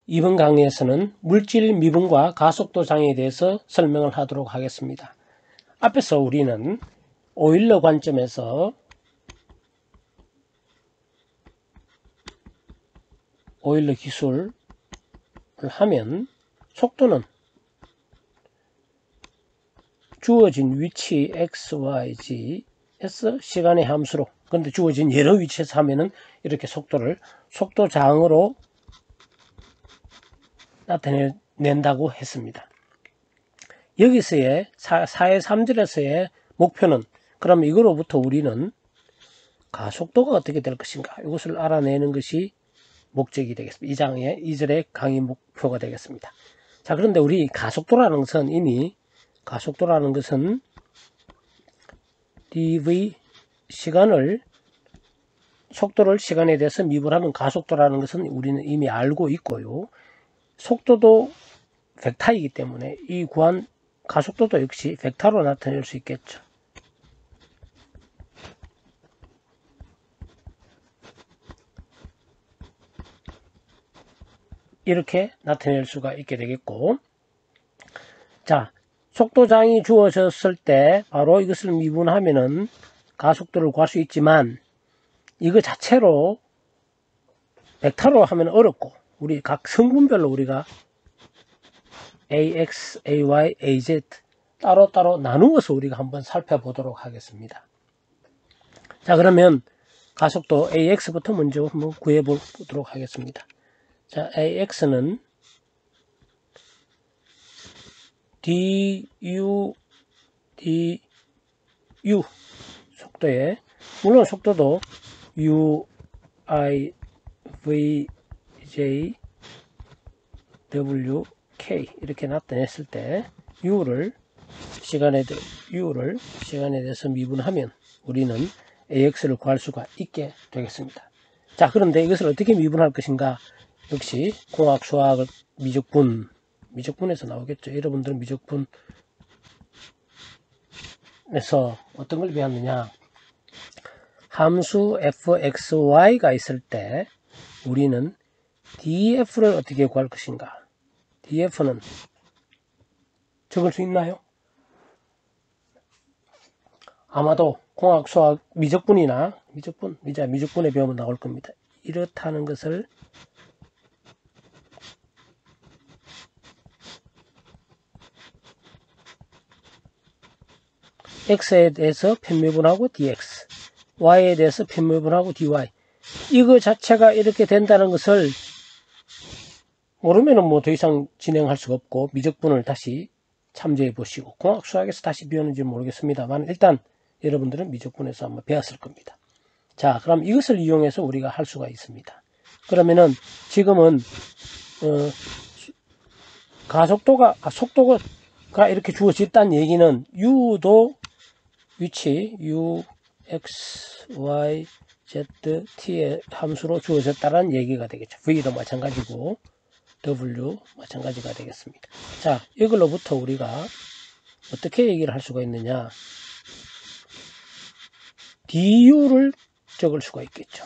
이번 강의에서는 물질 미분과 가속도 장애에 대해서 설명을 하도록 하겠습니다. 앞에서 우리는 오일러 관점에서 오일러 기술을 하면 속도는 주어진 위치 x, y, g에서 시간의 함수로, 그런데 주어진 여러 위치에서 하면은 이렇게 속도장으로 나타낸다고 했습니다. 여기서의 4의 3절에서의 목표는, 그럼 이거로부터 우리는 가속도가 어떻게 될 것인가, 이것을 알아내는 것이 목적이 되겠습니다. 2절의 강의 목표가 되겠습니다. 자, 그런데 우리 가속도라는 것은 이미 dv 속도를 시간에 대해서 미분하면 가속도라는 것은 우리는 이미 알고 있고요. 속도도 벡터이기 때문에 이 구한 가속도도 역시 벡터로 나타낼 수 있겠죠. 이렇게 나타낼 수가 있게 되겠고, 자, 속도장이 주어졌을 때 바로 이것을 미분하면은 가속도를 구할 수 있지만, 이거 자체로 벡터로 하면 어렵고, 우리 각 성분별로 우리가 AX, AY, AZ 따로따로 나누어서 우리가 한번 살펴보도록 하겠습니다. 자, 그러면 가속도 AX부터 먼저 한번 구해보도록 하겠습니다. 자, AX는 du 속도에, 물론 속도도 u, i, v, j, w, k 이렇게 나타냈을 때 u를 시간에 대해서 미분하면 우리는 AX를 구할 수가 있게 되겠습니다. 자, 그런데 이것을 어떻게 미분할 것인가? 역시 공학, 수학, 미적분에서 나오겠죠. 여러분들은 미적분에서 어떤 걸 배웠느냐? 함수 fxy가 있을 때 우리는 df를 어떻게 구할 것인가? df는 적을 수 있나요? 아마도 공학, 수학, 미적분에 배우면 나올 겁니다. 이렇다는 것을 x에 대해서 편미분하고 dx, y에 대해서 편미분하고 dy, 이거 자체가 이렇게 된다는 것을 모르면은 뭐 더 이상 진행할 수가 없고, 미적분을 다시 참조해 보시고, 공학, 수학에서 다시 배우는지 모르겠습니다만 일단 여러분들은 미적분에서 한번 배웠을 겁니다. 자, 그럼 이것을 이용해서 우리가 할 수가 있습니다. 그러면은 지금은 속도가 이렇게 주어졌다는 얘기는 u도 위치 u, x, y, z, t의 함수로 주어졌다는 얘기가 되겠죠. v도 마찬가지고 w 마찬가지가 되겠습니다. 자, 이걸로부터 우리가 어떻게 얘기를 할 수가 있느냐? du를 적을 수가 있겠죠.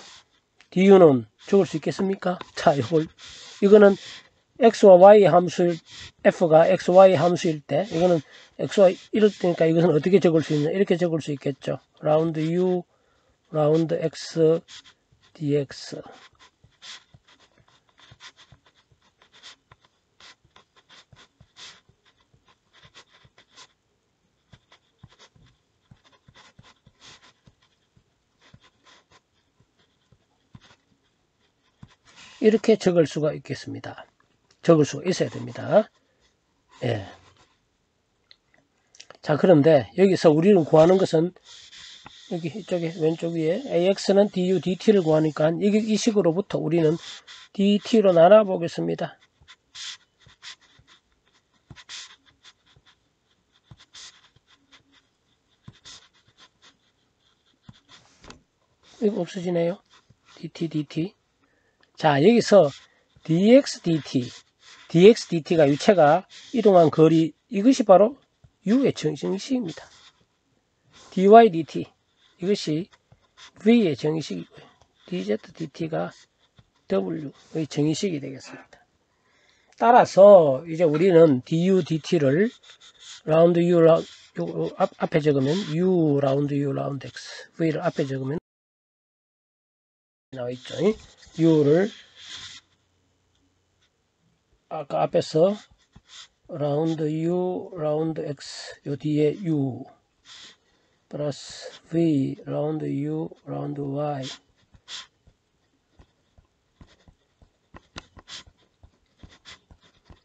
du는 적을 수 있겠습니까? 자, 이거는 x와 y 함수일, f가 x, y 함수일 때, 이거는 x, y 이럴 때니까 이것은 어떻게 적을 수 있냐? 이렇게 적을 수 있겠죠. 라운드 u, 라운드 x, dx. 이렇게 적을 수가 있겠습니다. 적을 수가 있어야 됩니다. 예. 자, 그런데 여기서 우리는 구하는 것은 여기 이쪽에 왼쪽 위에 AX는 DU, DT를 구하니까 이 식으로부터 우리는 DT로 나눠 보겠습니다. 이거 없어지네요. DT. 자, 여기서 DX, DT가 유체가 이동한 거리, 이것이 바로 U의 정식입니다. dy, dt 이것이 V의 정의식이고요. dz, dt가 W의 정의식이 되겠습니다. 따라서 이제 우리는 du dt를 라운드 u 요 앞에 적으면 u 라운드 u 라운드 x v를 앞에 적으면 나와 있죠. u를 아까 앞에서 라운드 u 라운드 x 요 뒤에 u 플러스 v 라운드 u 라운드 y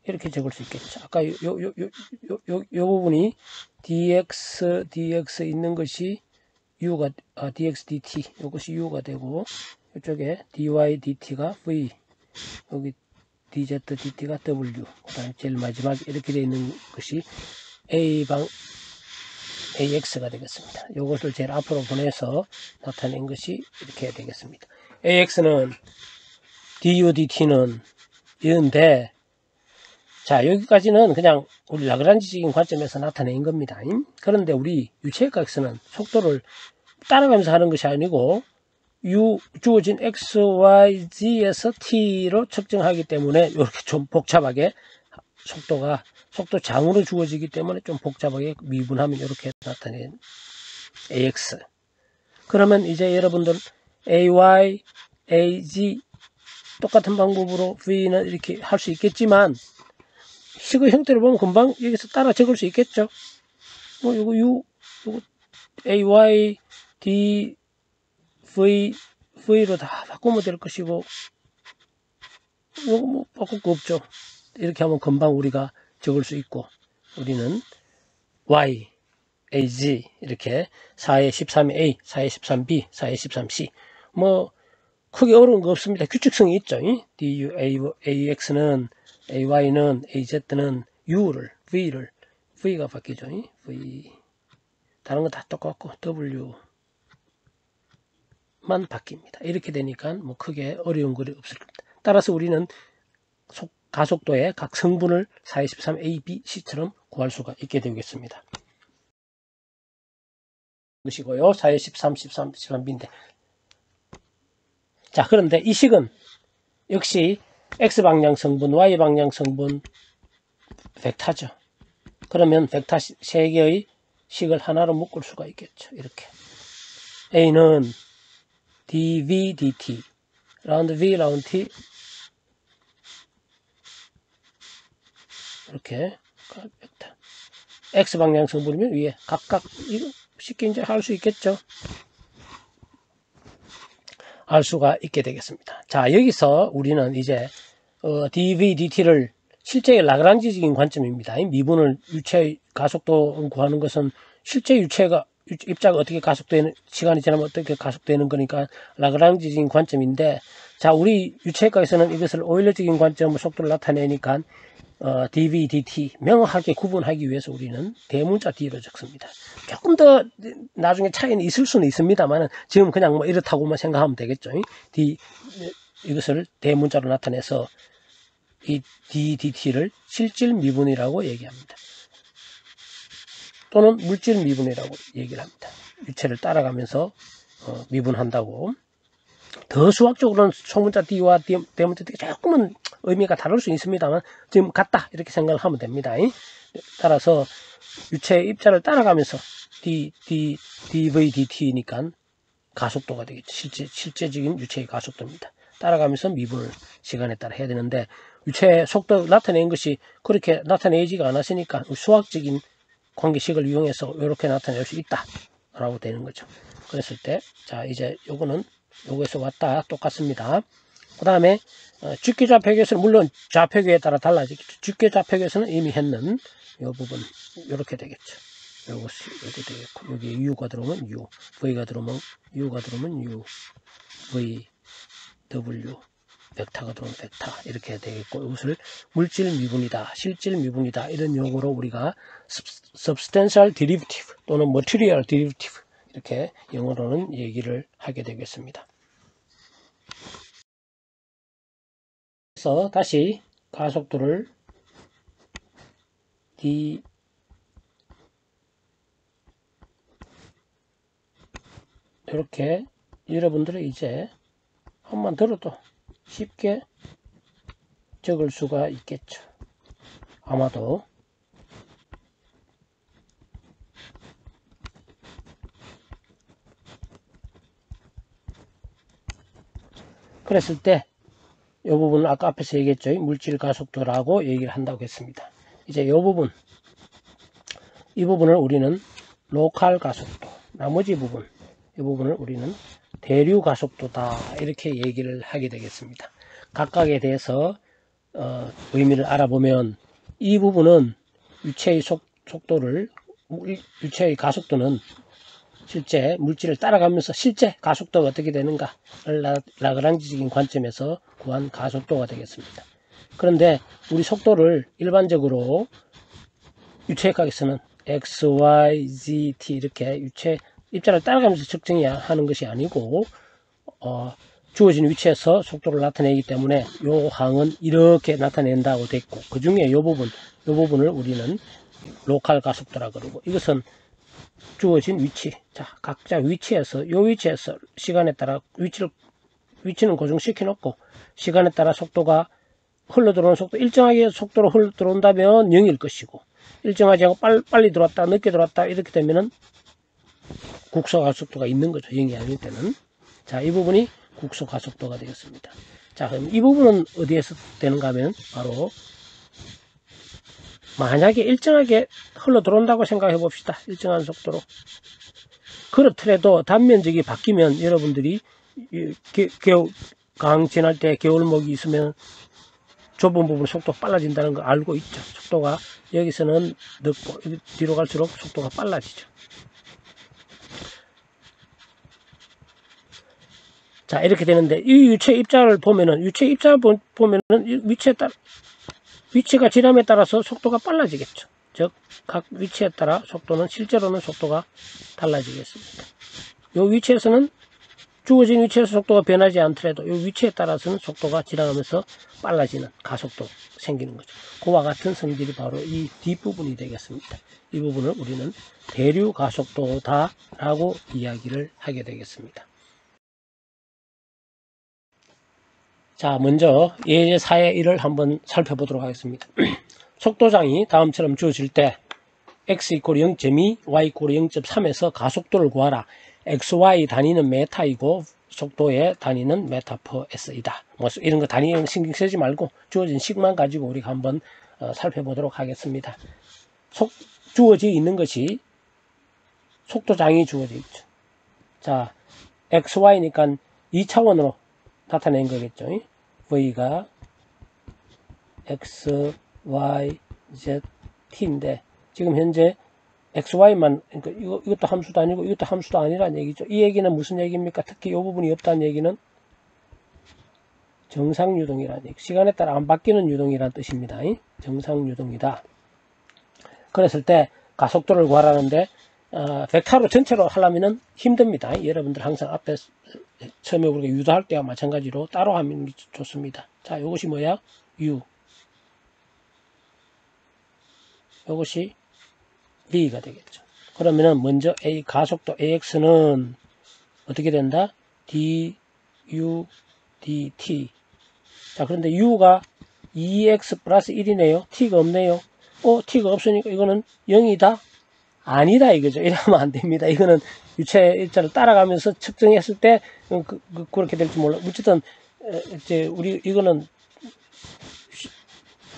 이렇게 적을 수 있겠죠. 아까 요 부분이 dx 있는 것이 u가 dx dt 이것이 u가 되고 이쪽에 dy dt가 v 여기 dz dt가 w 그다음에 제일 마지막에 이렇게 되어 있는 것이 ax가 되겠습니다. 이것을 제일 앞으로 보내서 나타낸 것이 이렇게 되겠습니다. ax는 du dt는 이런데 자 여기까지는 그냥 우리 라그란지적인 관점에서 나타낸 겁니다. 그런데 우리 유체역학에서는 속도를 따라가면서 하는 것이 아니고 주어진 x, y, z에서 t로 측정하기 때문에 이렇게 좀 복잡하게 속도 장으로 주어지기 때문에 좀 복잡하게 미분하면 이렇게 나타낸 ax. 그러면 이제 여러분들 ay, az 똑같은 방법으로 v는 이렇게 할 수 있겠지만 식의 형태를 보면 금방 여기서 따라 적을 수 있겠죠. 뭐 요거 ay, d, v로 다 바꾸면 될 것이고 요거 뭐 바꿀 거 없죠. 이렇게 하면 금방 우리가 적을 수 있고 우리는 y, az 이렇게 4에 13a, 4에 13b, 4에 13c 뭐 크게 어려운 거 없습니다. 규칙성이 있죠. du, ax는 ay는 az는 u를 v가 바뀌죠. v 다른 거 다 똑같고 w만 바뀝니다. 이렇게 되니까 뭐 크게 어려운 거 없을 겁니다. 따라서 우리는 가속도의 각 성분을 4에 13 a, b, c처럼 구할 수가 있게 되겠습니다. 것이고요. 4에 13, 13b인데 자 그런데 이 식은 역시 x방향 성분, y방향 성분 벡터죠. 그러면 벡터 3개의 식을 하나로 묶을 수가 있겠죠. 이렇게 a는 dv dt 라운드 v 라운드 t 이렇게 벡터 x방향 성분이면 위에 각각 이거 쉽게 이제 할 수 있겠죠. 알 수가 있게 되겠습니다. 자 여기서 우리는 이제 dv dt를 실제 라그랑지적인 관점입니다. 미분을 유체 가속도 구하는 것은 실제 유체가 입자가 어떻게 가속되는 시간이 지나면 어떻게 가속되는 거니까 라그랑지적인 관점인데 자 우리 유체학에서는 이것을 오일러적인 관점으로 속도를 나타내니까 dv dt 명확하게 구분하기 위해서 우리는 대문자 d로 적습니다. 조금 더 나중에 차이는 있을 수는 있습니다만 지금 그냥 뭐 이렇다고만 생각하면 되겠죠. 이것을 대문자로 나타내서 이 ddt를 실질 미분이라고 얘기합니다. 또는 물질 미분이라고 얘기를 합니다. 유체를 따라가면서 미분한다고. 더 수학적으로는 소문자 D와 대문자 D가 조금은 의미가 다를 수 있습니다만 지금 같다 이렇게 생각을 하면 됩니다. 따라서 유체의 입자를 따라가면서 dv dt니까 가속도가 되겠죠. 실제적인 유체의 가속도입니다. 따라가면서 미분을 시간에 따라 해야 되는데 유체의 속도 나타낸 것이 그렇게 나타내지가 않았으니까 수학적인 관계식을 이용해서 이렇게 나타낼 수 있다 라고 되는 거죠. 그랬을 때 자 이제 요거는 요거에서 왔다 똑같습니다. 그 다음에 직계 좌표계에서는 물론 좌표계에 따라 달라지겠죠. 직계 좌표계에서는 이미 했는 이 부분 이렇게 되겠죠. 요것이 이렇게 되겠고 여기 u가 들어오면 u, v가 들어오면 u가 들어오면 u, v, w 벡터가 들어오면 벡터 이렇게 되겠고 이것을 물질 미분이다, 실질 미분이다 이런 용어로 우리가 substantial derivative 또는 material derivative 이렇게 영어로는 얘기를 하게 되겠습니다. 그래서 다시 가속도를 d 이렇게 여러분들은 이제 한번 들어도 쉽게 적을 수가 있겠죠. 아마도. 그랬을 때 이 부분은 아까 앞에서 얘기했죠. 물질 가속도라고 얘기를 한다고 했습니다. 이제 이 부분을 우리는 로컬 가속도, 나머지 부분, 이 부분을 우리는 대류 가속도다 이렇게 얘기를 하게 되겠습니다. 각각에 대해서 의미를 알아보면 이 부분은 유체의 속도를, 유체의 가속도는 실제 물질을 따라가면서 실제 가속도가 어떻게 되는가를 라그랑지적인 관점에서 구한 가속도가 되겠습니다. 그런데 우리 속도를 일반적으로 유체역학에서는 x, y, z, t 이렇게 유체 입자를 따라가면서 측정해야 하는 것이 아니고 주어진 위치에서 속도를 나타내기 때문에 요 항은 이렇게 나타낸다고 됐고, 그 중에 요 부분을 우리는 로컬 가속도라 그러고, 이것은 주어진 위치, 자 각자 위치에서 요 위치에서 시간에 따라 위치는 고정시켜 놓고 시간에 따라 속도가 흘러들어오는 속도, 일정하게 속도로 흘러들어온다면 0일 것이고, 일정하지 않고 빨리 들어왔다 늦게 들어왔다 이렇게 되면은 국소가속도가 있는 거죠. 0이 아닐 때는. 자, 이 부분이 국소가속도가 되겠습니다. 자, 그럼 이 부분은 어디에서 되는가 하면 바로 만약에 일정하게 흘러 들어온다고 생각해 봅시다. 일정한 속도로. 그렇더라도 단면적이 바뀌면 여러분들이 강 지날 때 겨울목이 있으면 좁은 부분 속도가 빨라진다는 거 알고 있죠. 속도가 여기서는 늦고 뒤로 갈수록 속도가 빨라지죠. 자, 이렇게 되는데 이 유체 입자를 보면은 위치가 지남에 따라서 속도가 빨라지겠죠. 즉 각 위치에 따라 속도는 실제로는 속도가 달라지겠습니다. 이 위치에서는 주어진 위치에서 속도가 변하지 않더라도 이 위치에 따라서는 속도가 지나가면서 빨라지는 가속도 생기는 거죠. 그와 같은 성질이 바로 이 뒷부분이 되겠습니다. 이 부분을 우리는 대류 가속도다라고 이야기를 하게 되겠습니다. 자, 먼저 예제 사의 1을 한번 살펴보도록 하겠습니다. 속도장이 다음처럼 주어질 때 x = 0.2, y = 0.3에서 가속도를 구하라. xy 단위는 메타이고 속도의 단위는 메타 퍼 s이다. 뭐 이런 거 단위는 신경 쓰지 말고 주어진 식만 가지고 우리가 한번 살펴보도록 하겠습니다. 주어져 있는 것이 속도장이 주어져 있죠. 자, xy니까 2차원으로 나타낸 거겠죠. v가 x, y, z, t인데 지금 현재 xy만, 그러니까 이것도 함수도 아니고 이것도 함수도 아니라는 얘기죠. 이 얘기는 무슨 얘기입니까? 특히 이 부분이 없다는 얘기는 정상유동이라는 얘기. 시간에 따라 안 바뀌는 유동이라는 뜻입니다. 정상유동이다. 그랬을 때 가속도를 구하라는데 벡터로 전체로 하려면 힘듭니다. 여러분들 항상 앞에 처음에 우리가 유도할 때와 마찬가지로 따로 하면 좋습니다. 자, 이것이 뭐야? u. 이것이 v가 되겠죠. 그러면은 먼저 가속도 ax는 어떻게 된다? du dt. 자, 그런데 u가 2x 플러스 1이네요. t가 없네요. t가 없으니까 이거는 0이다? 아니다 이거죠. 이러면 안 됩니다. 이거는 유체 입자를 따라가면서 측정했을 때 그렇게 될지 몰라. 어쨌든 이제 이거는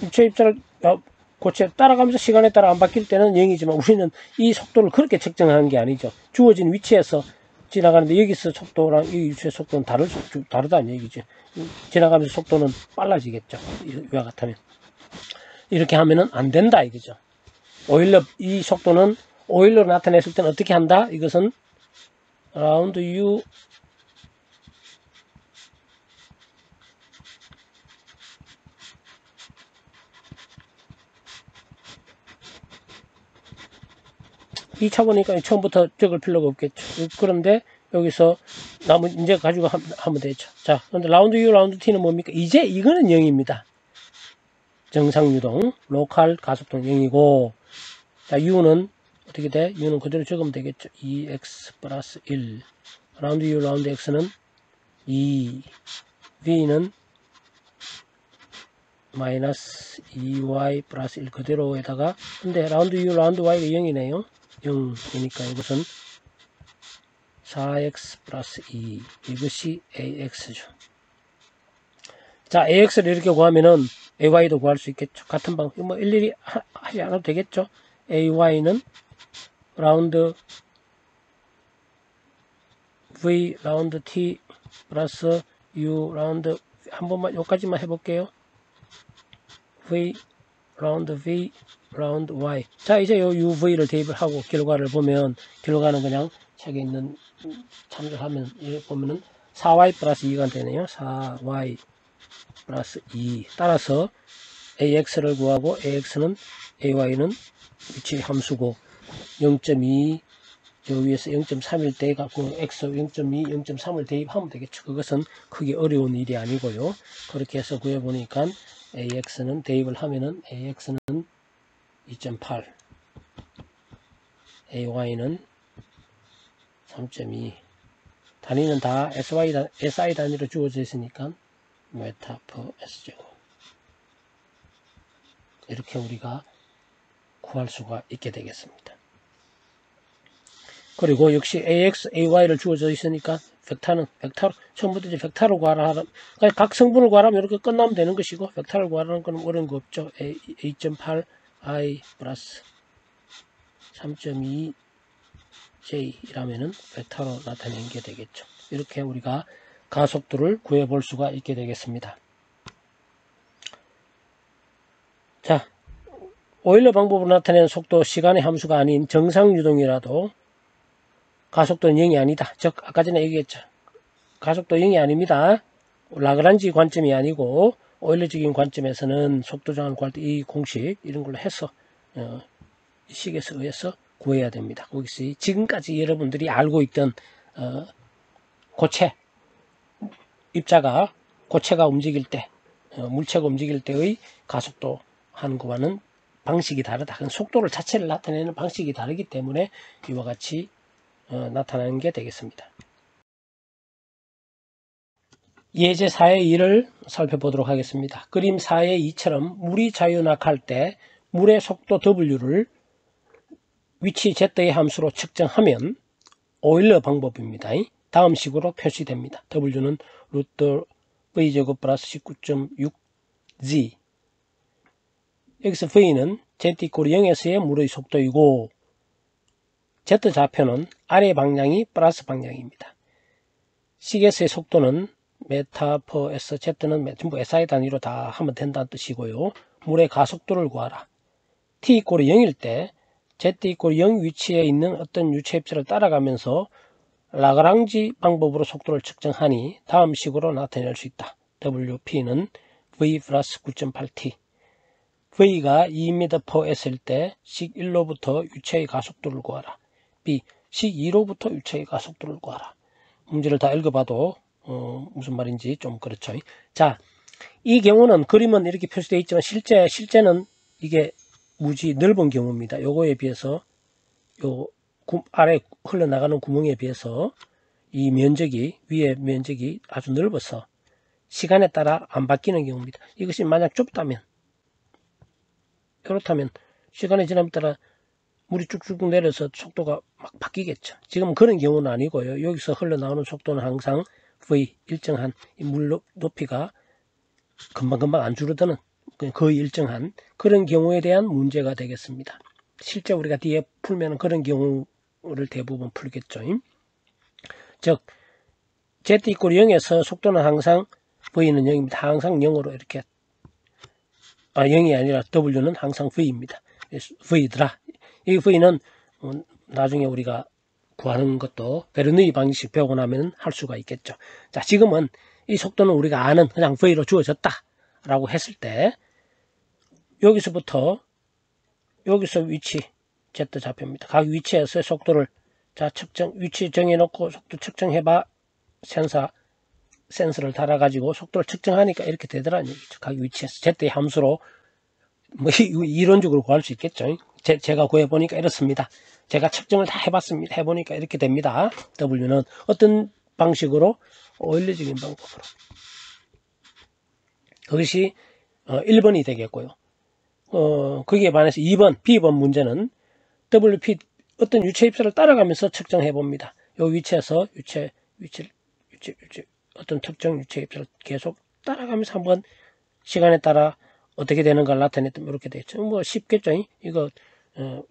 유체 입자를 고체 따라가면서 시간에 따라 안 바뀔 때는 0이지만 우리는 이 속도를 그렇게 측정하는 게 아니죠. 주어진 위치에서 지나가는데 여기서 속도랑 이 유체 속도는 다르다는 얘기죠. 지나가면서 속도는 빨라지겠죠. 이와 같으면. 이렇게 하면은 안 된다 이거죠. 오히려 이 속도는 오일로 나타냈을 때는 어떻게 한다? 이것은 라운드 U 이 차보니까 처음부터 적을 필요가 없겠죠. 그런데 여기서 이제 가지고 하면 되죠. 자, 그런데 라운드 U, 라운드 T는 뭡니까? 이제 이거는 0입니다. 정상유동, 로컬 가속도 0이고, 자, U는 어떻게 돼? U는 그대로 적으면 되겠죠. 2x 플러스 1. 라운드 U, 라운드 X는 2. V는 마이너스 2y 플러스 1 그대로에다가, 근데 라운드 u 라운드 y가 0이네요. 0이니까 이것은 4x 플러스 2, 이것이 ax죠. 자, ax를 이렇게 구하면은 ay도 구할 수 있겠죠. 같은 방법, 뭐 일일이 하지 않아도 되겠죠. ay는 라운드 v 라운드 t 플러스 u 라운드, 한 번만 여기까지만 해볼게요. v 라운드 v 라운드 y. 자, 이제 요 uv를 대입을 하고 결과를 보면, 결과는 그냥 책에 있는 참조하면 보면은 4y 플러스 2가 되네요. 4y 플러스 2. 따라서 ax를 구하고, ax는 ay는 위치 함수고 0.2 저 위에서 0.3일 때 갖고 x 0.2, 0.3을 대입하면 되겠죠. 그것은 크게 어려운 일이 아니고요. 그렇게 해서 구해보니까 ax는 대입을 하면은 ax는 2.8, ay는 3.2. 단위는 다 SI 단위로 주어져 있으니까 메타 퍼 S제곱. 이렇게 우리가 구할 수가 있게 되겠습니다. 그리고 역시 AX, AY를 주어져 있으니까 벡터는 벡터로, 처음부터 이제 벡터로 구하라 하면, 각 성분을 구하라면 이렇게 끝나면 되는 것이고, 벡터를 구하라는 건 어려운 거 없죠. 2.8 I 플러스 3.2 J라면은 벡터로 나타내는 게 되겠죠. 이렇게 우리가 가속도를 구해 볼 수가 있게 되겠습니다. 자, 오일러 방법으로 나타내는 속도, 시간의 함수가 아닌 정상유동이라도 가속도는 0이 아니다. 즉 아까 전에 얘기했죠. 가속도 0이 아닙니다. 라그란지 관점이 아니고 오일러적인 관점에서는 속도 정확을 구할 때 이 공식 이런 걸로 해서 식에서 의해서 구해야 됩니다. 거기서 지금까지 여러분들이 알고 있던 고체 입자가, 고체가 움직일 때, 물체가 움직일 때의 가속도 하는 것과는 방식이 다르다. 속도를 자체를 나타내는 방식이 다르기 때문에 이와 같이 나타나는 게 되겠습니다. 예제 4의 2를 살펴보도록 하겠습니다. 그림 4의 2처럼 물이 자유낙할 때 물의 속도 W를 위치 Z의 함수로 측정하면 오일러 방법입니다. 다음 식으로 표시됩니다. W는 루트 V제곱 플러스 19.6G. 여기서 V는 Z 이퀄 0에서의 물의 속도이고, Z좌표는 아래 방향이 플러스 방향입니다. 식에서의 속도는 메타 퍼 S, Z는 전부 SI 단위로 다 하면 된다는 뜻이고요. 물의 가속도를 구하라. T 이퀄 0일 때 Z 이퀄 0 위치에 있는 어떤 유체 입자를 따라가면서 라그랑지 방법으로 속도를 측정하니 다음 식으로 나타낼 수 있다. WP는 V 플러스 9.8T. V가 2m per S일 때 식 1로부터 유체의 가속도를 구하라. B, 식 2로부터 유체의 가속도를 구하라. 문제를 다 읽어봐도 무슨 말인지 좀 그렇죠. 자, 이 경우는 그림은 이렇게 표시되어 있지만 실제는 이게 무지 넓은 경우입니다. 요거에 비해서 요 아래 흘러나가는 구멍에 비해서 이 면적이, 위의 면적이 아주 넓어서 시간에 따라 안 바뀌는 경우입니다. 이것이 만약 좁다면, 그렇다면 시간이 지남에 따라 물이 쭉쭉 내려서 속도가 막 바뀌겠죠. 지금 그런 경우는 아니고요. 여기서 흘러나오는 속도는 항상 V 일정한 물 높이가 금방금방 안 줄어드는 거의 일정한 그런 경우에 대한 문제가 되겠습니다. 실제 우리가 뒤에 풀면 그런 경우를 대부분 풀겠죠. 즉 Z 이퀄 0에서 속도는 항상 V는 0입니다. 항상 0으로 이렇게 0이 아니라 W는 항상 V입니다. V더라. 이 V는 나중에 우리가 구하는 것도 베르누이 방식 배우고 나면 할 수가 있겠죠. 자, 지금은 이 속도는 우리가 아는 그냥 V로 주어졌다 라고 했을 때 여기서부터 여기서 위치 Z 좌표입니다. 각 위치에서의 속도를 자 위치 정해놓고 속도 측정해봐. 센서를 달아가지고 속도를 측정하니까 이렇게 되더라는 얘기죠. 각 위치에서 Z의 함수로 뭐 이론적으로 구할 수 있겠죠. 제가 구해보니까 이렇습니다. 제가 측정을 다 해봤습니다. 해보니까 이렇게 됩니다. W는 어떤 방식으로? 오일러적인 방법으로. 그것이 1번이 되겠고요. 거기에 반해서 2번, B번 문제는 WP 어떤 유체 입자를 따라가면서 측정해 봅니다. 요 위치에서 유체 어떤 특정 유체 입자를 계속 따라가면서 한번 시간에 따라 어떻게 되는가를 나타냈다면 이렇게 되겠죠. 뭐 쉽겠죠. 이거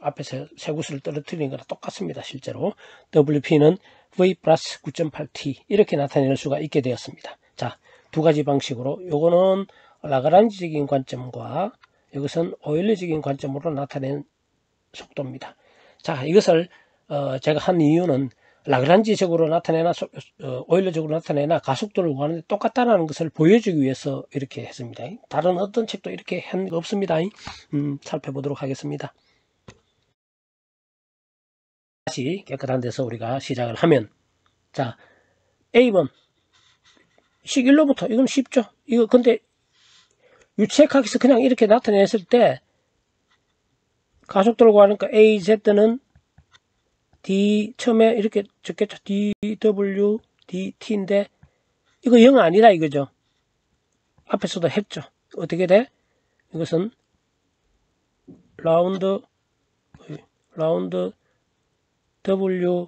앞에서 쇠구슬을 떨어뜨리는 거랑 똑같습니다. 실제로 WP는 V 플러스 9.8T 이렇게 나타낼 수가 있게 되었습니다. 자, 두 가지 방식으로 요거는 라그랑지적인 관점과 이것은 오일러적인 관점으로 나타낸 속도입니다. 자, 이것을 제가 한 이유는 라그랑지적으로 나타내나 오일러적으로 나타내나 가속도를 구하는데 똑같다는 것을 보여주기 위해서 이렇게 했습니다. 다른 어떤 책도 이렇게 한 거 없습니다. 살펴보도록 하겠습니다. 다시 깨끗한 데서 우리가 시작을 하면, 자, A번 식 1로부터 이건 쉽죠. 이거 근데 유체각에서 그냥 이렇게 나타냈을 때 가속도를 구하니까 AZ는 D 처음에 이렇게 적겠죠. DW, DT인데 이거 0 아니다 이거죠. 앞에서도 했죠. 어떻게 돼? 이것은 라운드 W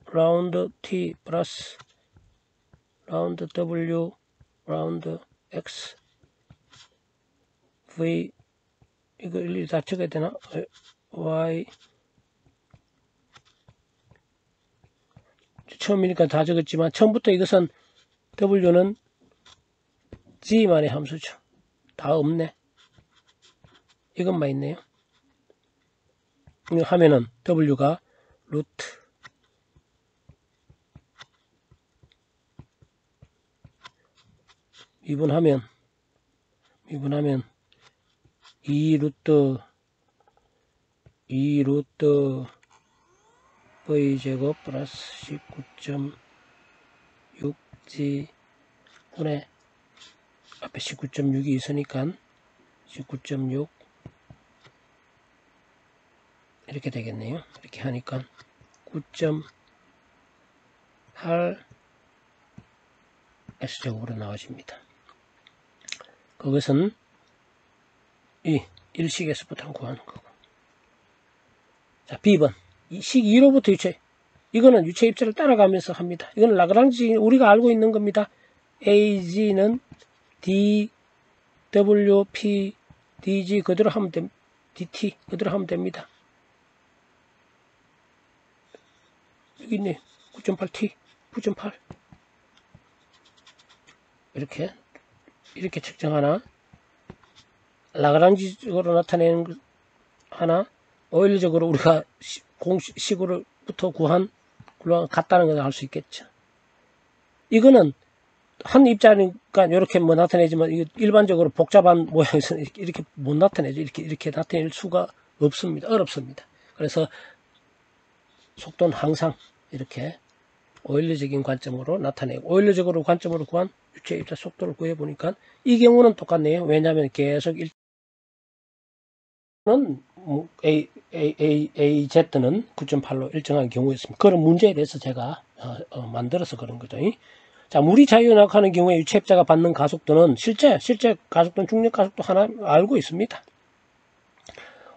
라운드 T 플러스 라운드 W 라운드 X V 이거 일일이 다 적어야 되나? Y 처음이니까 다 적었지만 처음부터 이것은 W는 G만의 함수죠. 다 없네. 이것만 있네요. 이거 하면은 W가 루트 미분하면 2루트 V제곱 플러스 19.6G 분의 앞에 19.6이 있으니까 19.6 이렇게 되겠네요. 이렇게 하니까 9.8 S제곱으로 나와집니다. 그것은 이 일식에서부터 구하는 거고. 자, B번. 식 2로부터 유체. 이거는 유체 입자를 따라가면서 합니다. 이건 라그랑지 우리가 알고 있는 겁니다. AG는 D, W, P, DG 그대로 하면 됩니다. DT 그대로 하면 됩니다. 여기 있네. 9.8T, 9.8. 이렇게 측정하나, 라그랑지적으로 나타내는 하나, 오일적으로 우리가 공식으로부터 구한 같다는 것을 알 수 있겠죠. 이거는 한 입자니까 이렇게 뭐 나타내지만 이거 일반적으로 복잡한 모양에서 이렇게 못 나타내죠. 이렇게 나타낼 수가 없습니다. 어렵습니다. 그래서 속도는 항상 이렇게 오일러적인 관점으로 나타내고 오일러적으로 관점으로 구한 유체 입자 속도를 구해보니까 이 경우는 똑같네요. 왜냐하면 계속 AZ는 9.8로 일정한 경우였습니다. 그런 문제에 대해서 제가 만들어서 그런 거죠. 자, 물이 자유낙하는 경우에 유체 입자가 받는 가속도는 실제 가속도는 중력 가속도 하나 알고 있습니다.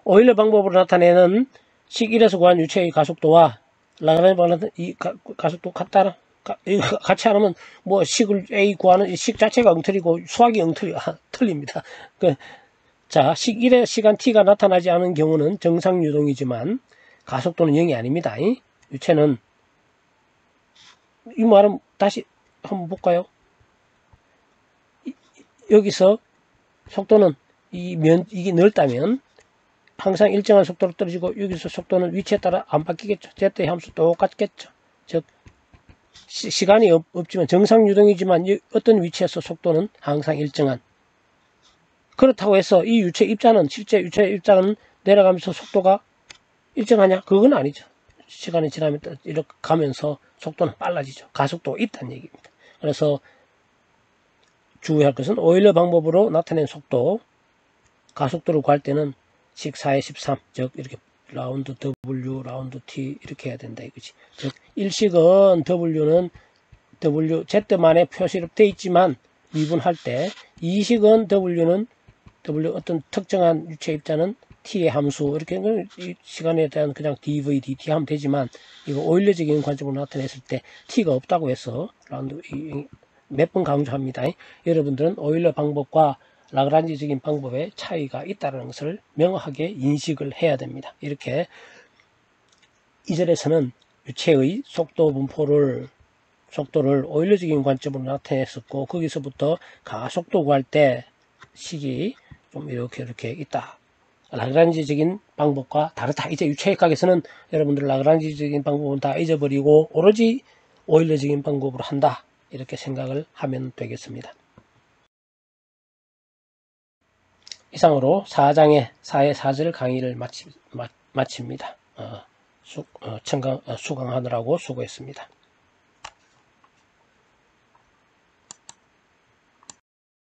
오일러 방법으로 나타내는 식 1에서 구한 유체의 가속도와 라그랑지 방법은 이 가속도 같다. 같이 하면 뭐 식을 A 구하는 식 자체가 엉터리고 수학이 틀립니다. 자, 식 1의 시간 t가 나타나지 않은 경우는 정상 유동이지만 가속도는 0이 아닙니다. 유체는 이 말은 다시 한번 볼까요? 여기서 속도는 이게 넓다면 항상 일정한 속도로 떨어지고 여기서 속도는 위치에 따라 안 바뀌겠죠. Z의 함수 똑같겠죠. 즉 시간이 없지만 정상 유동이지만 어떤 위치에서 속도는 항상 일정한. 그렇다고 해서 이 유체 입자는 실제 유체 입자는 내려가면서 속도가 일정하냐? 그건 아니죠. 시간이 지나면 이렇게 가면서 속도는 빨라지죠. 가속도가 있다는 얘기입니다. 그래서 주의할 것은 오일러 방법으로 나타낸 속도, 가속도를 구할 때는 식 4의 13, 즉 이렇게 라운드 W, 라운드 T 이렇게 해야 된다 이거지. 즉 일식은 W는 Z만의 표시로 되어 있지만 미분할 때 이 식은 W는 어떤 특정한 유체 입자는 T의 함수 이렇게 이 시간에 대한 그냥 dv dt 하면 되지만 이거 오일러적인 관점으로 나타냈을 때 T가 없다고 해서 몇 번 강조합니다. 여러분들은 오일러 방법과 라그란지적인 방법의 차이가 있다는 것을 명확하게 인식을 해야 됩니다. 이렇게 2절에서는 유체의 속도 분포를 속도를 오일러적인 관점으로 나타냈었고 거기서부터 가속도 구할 때 식이 좀 이렇게 있다. 라그란지적인 방법과 다르다. 이제 유체역학에서는 여러분들 라그란지적인 방법은 다 잊어버리고 오로지 오일러적인 방법으로 한다. 이렇게 생각을 하면 되겠습니다. 이상으로 4장의 4의 4절 강의를 마칩니다. 수강하느라고 수고했습니다.